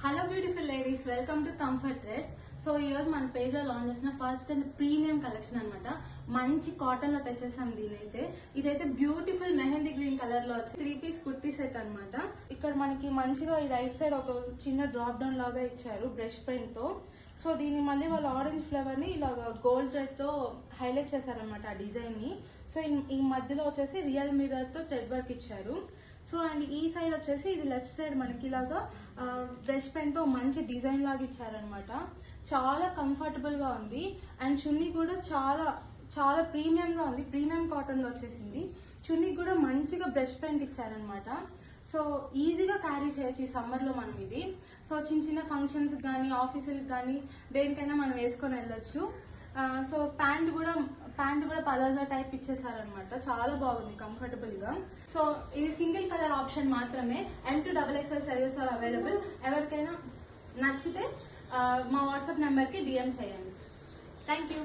Hello beautiful ladies, welcome to comfort threads. So ఈ రోజు మన పేజ్ లో లాంచ్ చేసిన ఫస్ట్ అండ్ ప్రీమియం కలెక్షన్ అన్నమాట. మంచి కాటన్ లో తెచ్చేసాం దీనైతే. ఇదైతే బ్యూటిఫుల్ మెహందీ గ్రీన్ కలర్ లో వచ్చి 3-piece కుర్తీ సెట్ అన్నమాట. ఇక్కడ మనకి మంచిగా ఈ రైట్ సైడ్ ఒక చిన్న డ్రాప్ డౌన్ లాగా ఇచ్చారు బ్రష్ పెయింట్ తో. సో దీన్ని మళ్ళీ వాళ్ళు ఆరెంజ్ ఫ్లవర్ ని ఇలాగా గోల్డ్ థ్రెడ్ తో హైలైట్ చేశారనమాట ఆ డిజైన్ ని. సో ఈ మధ్యలో వచ్చేసి రియల్ మిర్రర్ తో థ్రెడ్ వర్క్ ఇచ్చారు. సో అండ్ ఈ సైడ్ వచ్చేసి ఇది లెఫ్ట్ సైడ్ మనకి ఇలాగా బ్రష్ పెన్ తో మంచి డిజైన్ లాగా ఇచ్చారనమాట. చాలా కంఫర్టబుల్ గా ఉంది అండ్ చున్నీ కూడా చాలా చాలా ప్రీమియం గా ఉంది. ప్రీమియం కాటన్ లో వచ్చేసింది. చున్నీ కూడా మంచిగా బ్రష్ పెయింట్ ఇచ్చారనమాట. సో ఈజీగా క్యారీ చేయొచ్చు ఈ సమ్మర్ లో మనం ఇది. సో చిన్న చిన్న ఫంక్షన్స్ కానీ ఆఫీసులకు కానీ దేనికైనా మనం వేసుకొని వెళ్ళొచ్చు. సో ప్యాంట్ కూడా పలాజా టైప్ ఇచ్చేసారనమాట. చాలా బాగుంది కంఫర్టబుల్ గా. సో ఇది సింగిల్ కలర్ ఆప్షన్ మాత్రమే. M2XXL sizes are available. ఎవరికైనా నచ్చితే మా వాట్సాప్ నెంబర్ కి DM చేయండి. Thank you.